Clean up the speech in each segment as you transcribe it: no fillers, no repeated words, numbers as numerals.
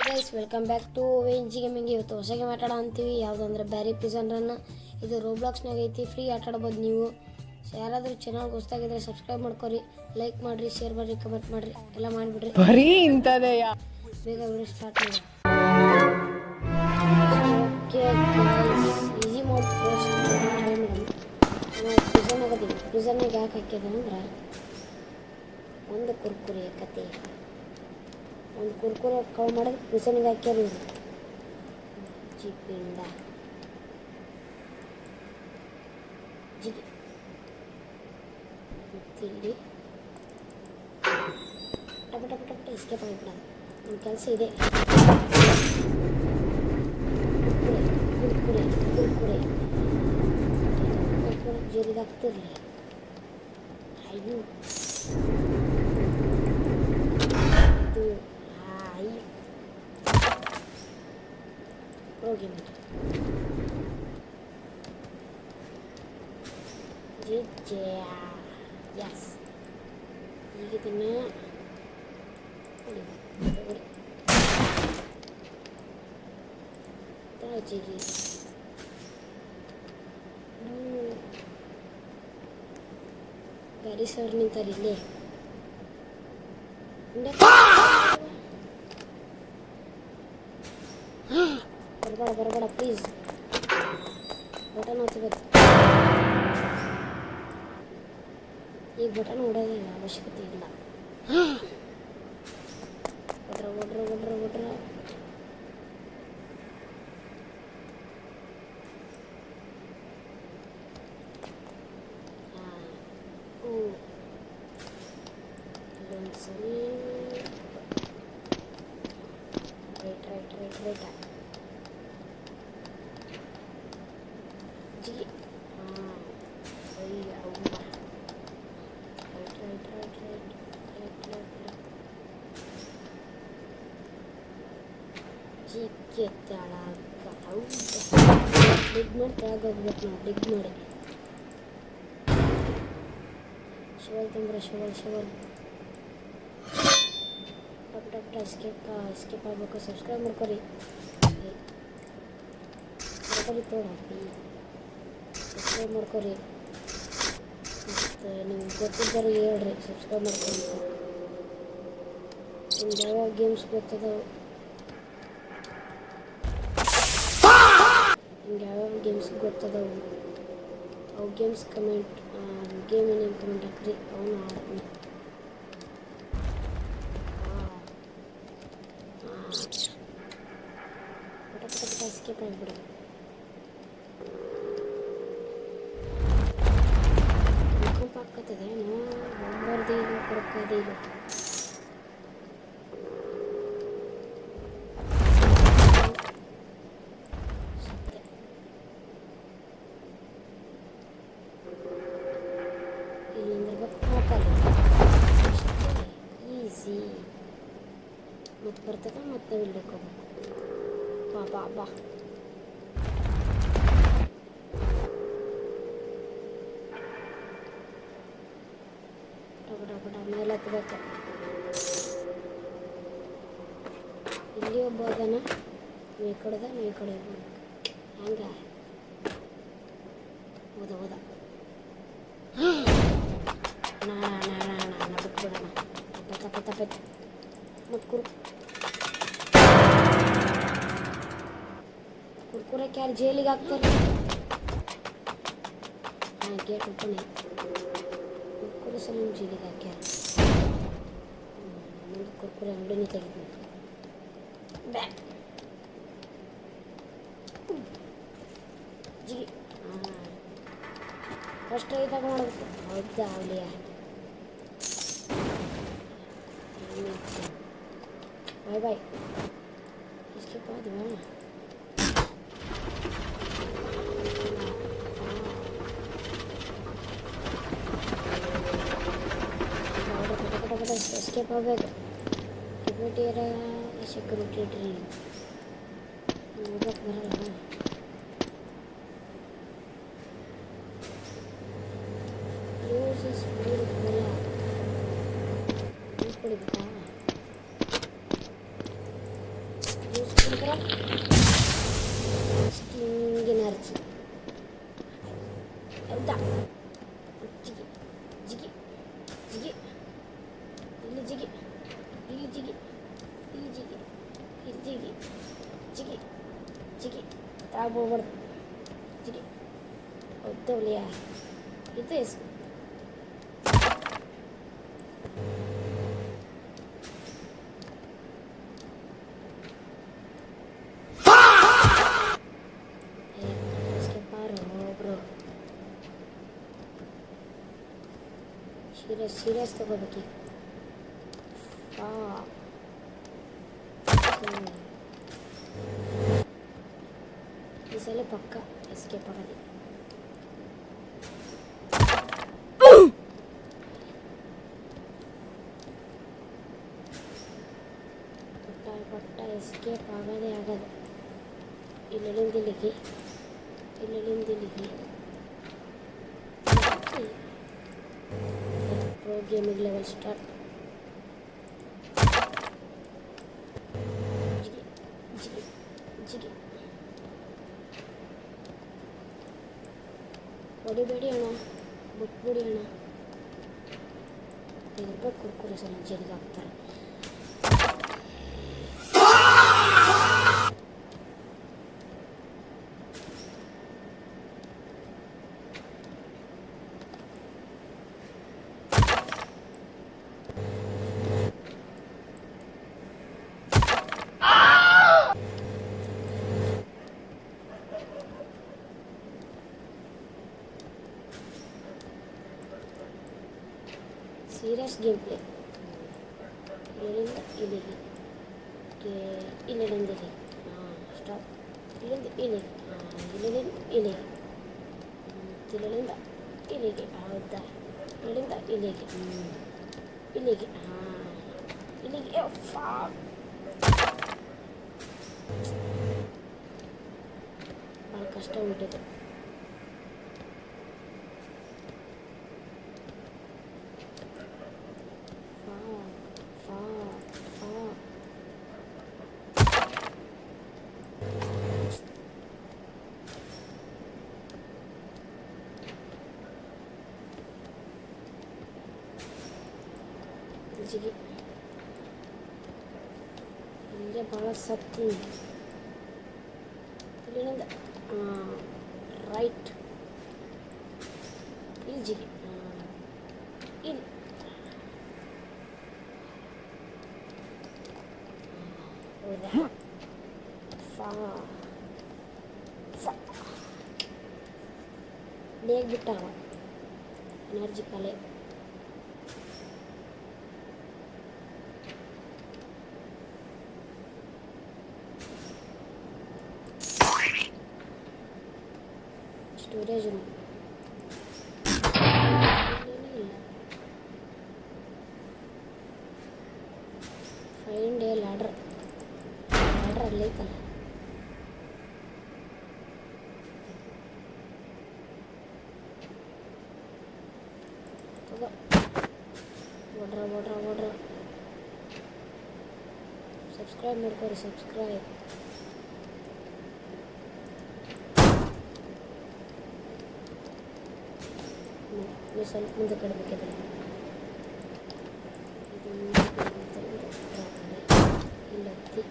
Guys welcome back to Venji gaming. ಇವತ್ತು ಹೊಸ game ಆಟ ಅಂತೀವಿ. ಯಾವುದಂದ್ರೆ ಬ್ಯಾರಿ ಪಿಜನ್ ರನ್. ಇದು ರೋಬ್ಲಾಕ್ಸ್ನಾಗ ಐತಿ, ಫ್ರೀ ಆಟ ಆಡ್ಬೋದು ನೀವು. ಸೊ ಯಾರಾದರೂ ಚಾನಲ್ಗೆ ಹೊಸದಾಗಿದ್ರೆ ಸಬ್ಸ್ಕ್ರೈಬ್ ಮಾಡ್ಕೊರಿ, ಲೈಕ್ ಮಾಡಿರಿ, ಶೇರ್ ಮಾಡಿರಿ, ಕಮೆಂಟ್ ಮಾಡಿರಿ, ಎಲ್ಲ ಮಾಡಿಬಿಡ್ರಿ. ಬರೀ ಇಂಥದೆಯಾ? ಬೇಗ ವಿಡಿಯೋ ಸ್ಟಾರ್ಟ್ ಮಾಡಿ. Okay guys, easy mode post try ಮಾಡೋಣ. ನಾವು ಪ್ರಿಸನ್ ಆಗದೀವಿ. ಪ್ರಿಸನ್ನಿಗೆ ಯಾಕೆ ಹಾಕಿದ್ದೇನೆಂದ್ರೆ ಒಂದು ಕುರ್ಕುರಿ ಕತೆ, ಒಂದು ಕುರ್ಕುರೆ ಕವ್ ಮಾಡೋದು ಪ್ರಿಸನ್ಗೆ ಹಾಕ್ಯಾರ ಇವರು. ಜಿಪಿಂಡ ಜಿಗಿ ಮತ್ತಿಲ್ಲಿ ಟಪ ಟಪ ಟಪ ಎಸ್ಕೇಪ್ ಆಗಿಬಿಡೋದು. ನಮ್ಮ ಕೆಲಸ ಇದೆ. ಕುರ್ಕುರೆ ಕುರ್ಕುರೆ ಕುರ್ಕುರೆ ಜೇಲಿಗೆ ಹಾಕ್ತಿರ್ಲಿ. ಅಯ್ಯೋ ಇದು ಹೋಗಿ ಯಸ್. ಈಗ ಇದನ್ನು ಜಿಗಿ ಗಾಡಿ ಸರ್ ನಿಂತಾರೆ ಇಲ್ಲೇ. ಬರಬೇಡ ಪ್ಲೀಸ್. ಬಟನ್ ಹಚ್ಚಬೇಕು. ಈಗ ಬಟನ್ ಹೊಡೋದೇನು ಅವಶ್ಯಕತೆ ಇಲ್ಲ. ಒಡ್ರ ಇಲ್ಲೊಂದು ಸ್ವಲ್ಪ ರೈಟ್ ಜಿಗಿ. ಜಿಗ್ಗೆ ತೆಳಗ. ಡಿಗ್ ಮಾಡಿ ತೆಳಗೆ ಹೋಗ್ಬೇಕು ನಾವು. ಡಿಗ್ ಮಾಡಿ ಶಿವಲ್ ತಂದ್ರೆ ಶಿವಲ್ ಟಪ್ ಎಸ್ಕೇಪ್ ಆಗಬೇಕು. ಸಬ್ಸ್ಕ್ರೈಬ್ ಮಾಡ್ಕೊರಿ ತೋಡಿ ಸಬ್ಸ್ಕ್ರೈಬ್ ಮಾಡ್ಕೊರಿ. ಮತ್ತು ನಿಮ್ಗೆ ಗೊತ್ತಿದ್ದರೆ ಹೇಳ್ರಿ, ಸಬ್ಸ್ಕ್ರೈಬ್ ಮಾಡ್ಕೊರಿ. ನಿಮ್ಗೆ ಯಾವ್ಯಾವ ಗೇಮ್ಸ್ ಗೊತ್ತದವು, ಅವು ಗೇಮ್ಸ್ ಕಮೆಂಟ್ ಗೇಮ್ ಏನೇನು ಕಮೆಂಟ್ ಹಾಕ್ರಿ, ಅವನು ಆಡ್ತೀನಿ. ಪಟ ಎಸ್ಕೇಪ್ ಆಗಿಬಿಡು. ಭೂಕಂಪ ಆಗ್ತದೇನು? ಬೊಂಬರ್ದಿಲ್ಲ, ಕೊರಕದಿಲ್ಲ. ಈಸಿ ಮತ್ತೆ ಬರ್ತದೆ. ಮತ್ತೆ ನಾವು ಇಲ್ಲಿ ಹೋಗ್ಬೇಕು. ಬಾ ಬಡ ಮೇಲೆ ಹತ್ಬೇಕು. ಇಲ್ಲಿ ಒಬ್ಬ ಅದನ್ನ ಈ ಕಡೆದ ಈ ಕಡೆ ಹೋಗ್ಬೇಕು. ಹಂಗೆ ಹೋದ ಬಿಟ್ಬಿಡೋಣ. ತಪ್ಪ ಮತ್ತು ಕುರ್ಕುರಕ್ಕೆ ಯಾರು ಜೈಲಿಗೆ ಹಾಕ್ತಾರೆ? ಹಾಂ, ಗೇಟ್ ಓಪನ್ ಆಯ್ತು. ಕುರ್ಕುರೆ ಸಲ ಜೈಲಿಗೆ ಹಾಕ್ಯಾರ. ಮುಂದೆ ಕುರ್ಕುರೆ ಅಂಗಡಿನೇ ತೆಗಿತೀನಿ. ಜಿಗಿ. ಹಾಂ, ಫಸ್ಟ್ ಇದಾಗ ಮಾಡಬೇಕು. ಹೌದಾ ಅವಲಿಯ ಬಾಯ್ ಎಸ್ಕೇಪ್ ಆದ್ವಾ? ಎಸ್ಕೇಪ್ ಆಗಬೇಕು. ಸೆಕ್ಯೂರಿಟಿ ಟ್ರೈನಿಂಗ್ ಹೋಗಕ್ಕೆ ಬರಲ್ಲ. ಯೂಸ್ ಸ್ಪೀಡ್ ಕುಡಿಬೇಕಾ? Sting energy. Udah. Jigi. Jigi. Jigi. Ini jigi. Ini jigi. Ini jigi. Ini jigi. Jigi. Jigi. Tahu jigi. Udah lihat. Itu ya. Serius ತಗೋಬೇಕು ಈ ಸಲ ಪಕ್ಕ ಎಸ್ಕೇಪ್ ಆಗೋದು ಪಟ್ಟ ಎಸ್ಕೇಪ್ ಆಗೋದೇ ಆಗೋದು ಇಲ್ಲಿಂದ ಇಲ್ಲಿಗೆ Pro gaming level start. Jiggy. Body ana. Body ana. Ini kurkure sana jadi dokter. Serious gameplay. Iಲ್ಲಿಂದ stop. ಇಲ್ಲಿಗೆ ಹೌದಾ ಇಲ್ಲಿಗೆ ಭಾಳ ಕಷ್ಟ ಉಂಟಿದೆ ಜಿಗಿ ಇಲ್ಲೇ ಭಾಳ ಸತ್ತೀನಿ ಇಲ್ಲಿಂದ ರೈಟ್ ಇಲ್ಲಿ ಜಿಗಿ ಇಲ್ಲಿ ಹೌದಾ ಬೇಗ ಬಿಟ್ಟಾವ ಎನರ್ಜಿ ಕಲೆ ಸ್ಟೋರೇಜ್ ಇಲ್ಲ ಫೈಂಡ್ ಎ ಲ್ಯಾಡರ್ ಅಲ್ಲೈತಲ್ಲ ತಗೋ ಓಡ್ರ ಸಬ್ಸ್ಕ್ರೈಬ್ ಮಾಡ್ಕೊರಿ ಸಬ್ಸ್ಕ್ರೈಬ್ ಸ್ವಲ್ಪ ಮುಂದೆ ಕಡಬೇಕಿದೆ ಇಲ್ಲತ್ತಿ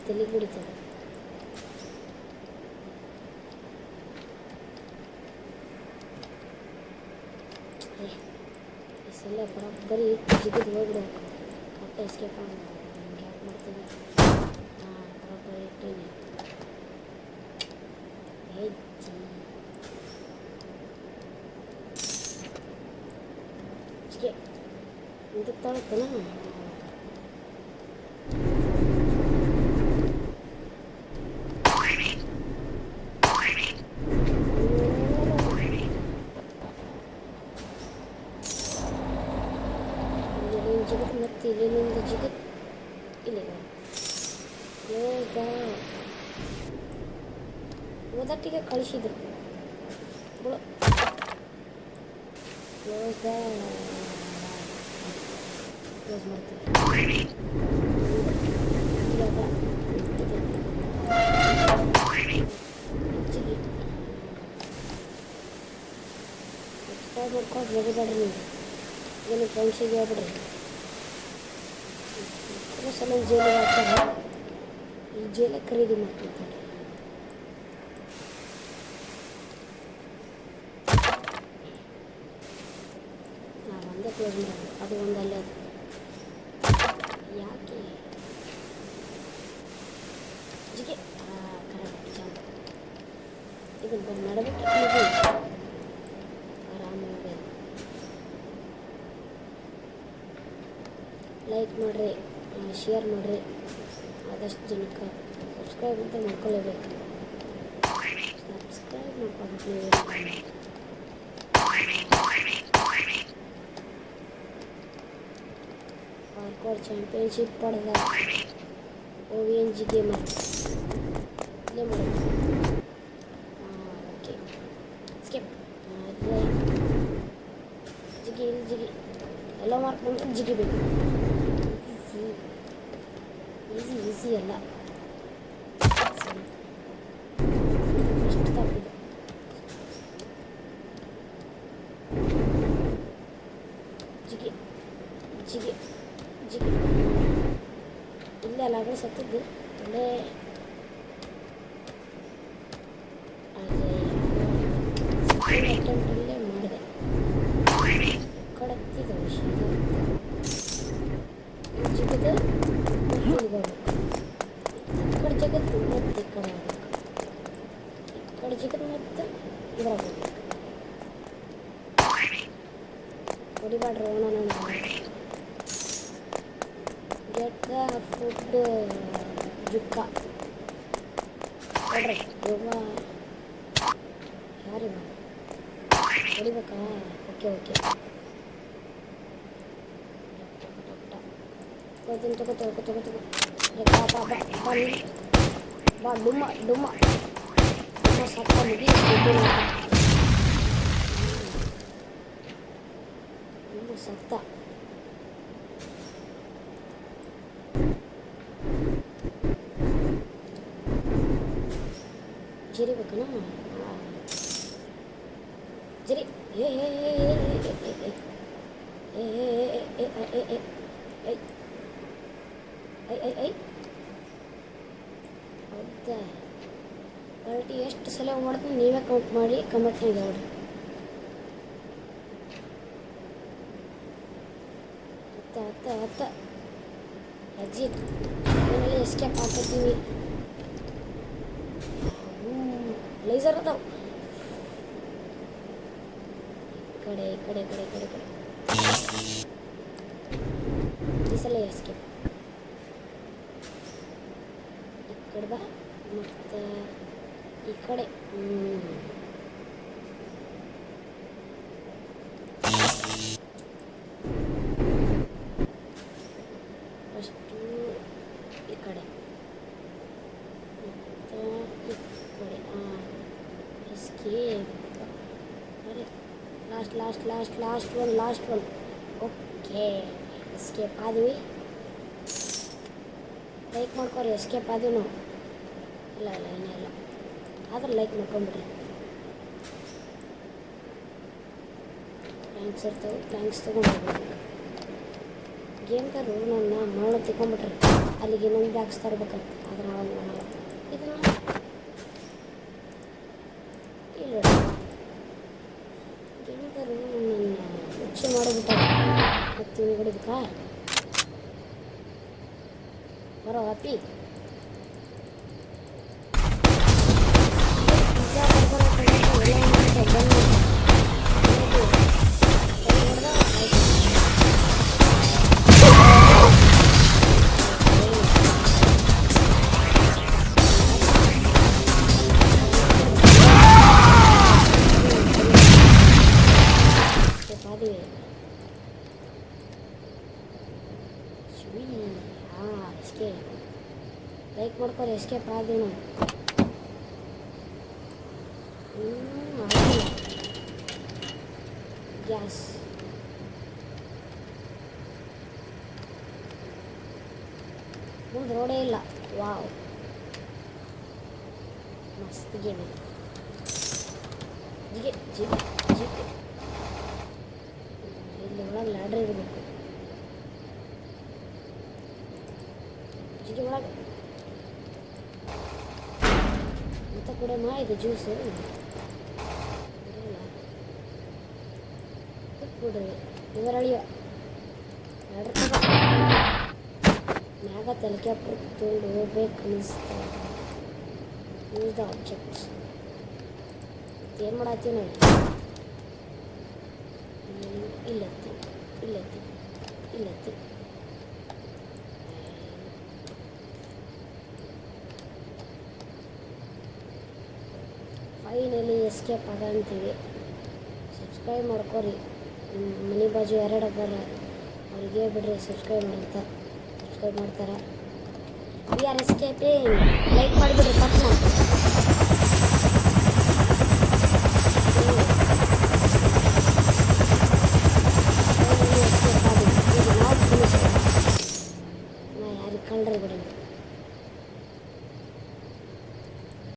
ತಲೆ ಕುಡಿತದೆ ಈ ಸಲ ಬರೀ ಜಿಗಿದು ಹೋಗ್ಬಿಡ್ಬೇಕು ಮತ್ತೆ ಎಸ್ಕೇಪ್ ಹಂಗೆ ಯಾಕೆ ಮಾಡ್ತೀವಿ ಬರೋಬ್ಬರಿ ಇಟ್ಟೇನೆ ಹೆಜ್ಜಿ ಇದು ತಳತ್ತನ ಜಿಗತ್ ಮತ್ತೆ ಇಲ್ಲಿಂದ ಜಿಗತ್ ಇಲ್ಲಿಗ ಓದಟ್ಟಿಗೆ ಕಳಿಸಿದ್ರು ಕ್ಲೋಸ್ ಮಾಡ್ತೀವಿ ಕೊಟ್ಟು ಹೋಗಿಬೇಡ್ರಿ ನೀವು. ಏನು ಫ್ರೆಂಡ್ಸಿಗೆ ಹೇಳ್ಬಿಡ್ರಿ. ಸಲ ಜೈಲಿಗೆ ಹಾಕ್ತಾರೆ. ಈ ಜೈಲಿಗೆ ಖರೀದಿ ಮಾಡ್ಕೊತಾರೆ. ನಾವು ಒಂದೇ ಕ್ಲೋಸ್ ಮಾಡೋದು, ಅದು ಒಂದು ಅಲ್ಲೇ ಅದು. ಯಾಕೆ ಜಿಗೆ ಕರೆಕ್ಟ್ ಜಂಪ್ ಇದು ನಡಬಿಟ್ಟು ಆರಾಮಾಗಿ ಲೈಕ್ ಮಾಡಿರಿ, ಶೇರ್ ಮಾಡಿರಿ, ಆದಷ್ಟು ಜನಕ್ಕೆ ಸಬ್ಸ್ಕ್ರೈಬ್ ಅಂತ ಮಾಡ್ಕೊಳ್ಳೇಬೇಕು. ಸಬ್ಸ್ಕ್ರೈಬ್ ಮಾಡ್ಕೊಬೇಕು ನೀವು. ಪಾರ್ಕೋರ್ ಚಾಂಪಿಯನ್ಶಿಪ್ ಪಡೆದ OVNG ಗೇಮರ್ ಇಲ್ಲೇ ಮಾಡೋದು. ಓಕೆ ಸ್ಕಿಪ್ ಜಿಗಿ ಇಲ್ಲಿ ಜಿಗಿ ಎಲ್ಲ ಮಾಡ್ಕೊಂಡು ಜಿಗಿಬೇಕು. ಈಸಿ ಅಲ್ಲ. ಫಸ್ಟ್ ತಪ್ಪಿದೆ. ಜಿಗಿ ಜಿಗಿ ಜಿಗಿ ಇಲ್ಲೇ ಅಲ್ಲಾಗಡೆ ಸತ್ತಿದ್ದು ಇಲ್ಲೇ ಅಟೆಂಪ್ಟಲ್ಲೇ ಮಾಡಿದೆ. ಕಡಕ್ತಿದ್ದ ವಿಷಯ ಜಿಗಿದು ಮತ್ತೆ ಇದಾಗಬೇಕು. ಈ ಕಡೆ ಜಗತ್ತು ಮತ್ತೆ ಈ ಕಡೆ ಆಗಬೇಕು. ಈ ಕಡೆ ಜಗತ್ತು ಮತ್ತೆ ಇದಾಗಬೇಕು. ಹೊಡಿಬಾಡ್ರಿ ಓಣ ಗೆಟ್ ದ ಫುಡ್ ಜುಕ್ಕ ನೋಡ್ರಿ. ಯೋಗ ಯಾರಿವ ಹೊಡಿಬೇಕಾ? ಓಕೆ ತಗೋ ಬಾ ಡುಮ್ಮ ಸತ್ತ ಮುಗಿ ಸತ್ತ. ಜಿರಿಬೇಕನ ಜಿರಿ ಹೌದಾ? ಪಾರ್ಟಿ ಎಷ್ಟು ಸಲ ಮಾಡ್ತೀನಿ ನೀವೇ ಕೌಂಟ್ ಮಾಡಿ ಕಮೆಂಟ್ನಾಗ ಹೇಳ್ರಿ. ಹತ್ತ ಎಕ್ಸಿಟ್ ಮನೇಲಿ ಎಸ್ಕೇಪ್ ಹಾಕೋತೀವಿ. ಲೇಸರ್ ಅದಾವ ಈ ಕಡೆ ಈ ಸಲ ಎಸ್ಕೇಪ್ ಈ ಕಡೆ ಬಾ ಮತ್ತು ಈ ಕಡೆ ಫಸ್ಟು ಈ ಕಡೆ ಮತ್ತು ಈ ಕಡೆ escape. Last one okay escape ಆದ್ವಿ. ಲೈಕ್ ಮಾಡ್ಕೊರಿ. ಎಸ್ಕೇಪ್ ಆದ್ವಿ ನಾವು. ಇಲ್ಲ ಏನೇ ಇಲ್ಲ ಆದ್ರೆ ಲೈಕ್ ಮಾಡ್ಕೊಂಬಿಡ್ರಿ. ಥ್ಯಾಂಕ್ಸ್ ಇರ್ತವೆ, ಥ್ಯಾಂಕ್ಸ್ ತೊಗೊಂಡ್ಬಿಡ್ಬೇಕು. ಗೇಮ್ದಾರು ನನ್ನ ಮರಣ ತಿಕ್ಕೊಂಬಿಟ್ರಿ. ಅಲ್ಲಿಗೆ ಇನ್ನೊಂದು ಬ್ಯಾಗ್ಸ್ ತರ್ಬೇಕಂತ. ಆದ್ರೆ ಅವಾಗ ಮಾಡಲ್ಲ. ಇದನ್ನು ಇಲ್ಲ ಗೇಮ್ದಾರು ನನ್ನ ಹುಚ್ಚು ಮಾಡಿಬಿಟ್ಟಾರೆ. ಮತ್ತೆ ಹೊಡಿಬೇಕಾ? ಬರೋ ಹ್ಯಾಪಿ ಲೈಕ್ ಮಾಡ್ಕೊರಿ. ಎಸ್ಕೇಪ್ ಆದ್ವಿ ನಾವು. ಗ್ಯಾಸ್ ಮುಂದೆ ರೋಡೇ ಇಲ್ಲ. ವಾವ್ ಮಸ್ತ್ ಗೇಮ್ ಇದೆ. ಜಿಗೆ ಇಲ್ಲಿ ಒಳಗೆ ಲ್ಯಾಡ್ರ್ ಇರಬೇಕು. ಜಿಗಿ ಒಳಗೆ ಅಂತ ಕೂಡ ಇದು ಜ್ಯೂಸು ಬಿಡ್ರಿ. ಇವರಳಿಯೋ ಲ್ಯಾಡ್ರ್ ಮ್ಯಾಗ ಹೆಲಿಕಾಪ್ಟರ್ ತೊಗೊಂಡು ಹೋಗ್ಬೇಕು ಅನಿಸ್ತಾ. Use the objects. ಏನು ಮಾಡತ್ತೀವಿ ನಾವು? ಇಲ್ಲತ್ತಿ ಇಲ್ಲತ್ತಿ ಇಲ್ಲತ್ತಿ ಫೈನಲಿ ಎಸ್ಕೇಪ್ ಆಗಂತೀವಿ. ಸಬ್ಸ್ಕ್ರೈಬ್ ಮಾಡ್ಕೊರಿ. ನಿಮ್ಮ ಮನೆ ಬಾಜು ಎರಡು ಬರ ಅವ್ರಿಗೆ ಬಿಡ್ರಿ ಸಬ್ಸ್ಕ್ರೈಬ್ ಮಾಡಂತ. ಸಬ್ಸ್ಕ್ರೈಬ್ ಮಾಡ್ತಾರೆ. We are escaping. ಲೈಕ್ ಮಾಡಿಬಿಡ್ರಿ ತಪ್ಪು. ನಾ ಯಾರಿಗೆ ಕಂಡ್ರೆ ಬಿಡೋದು.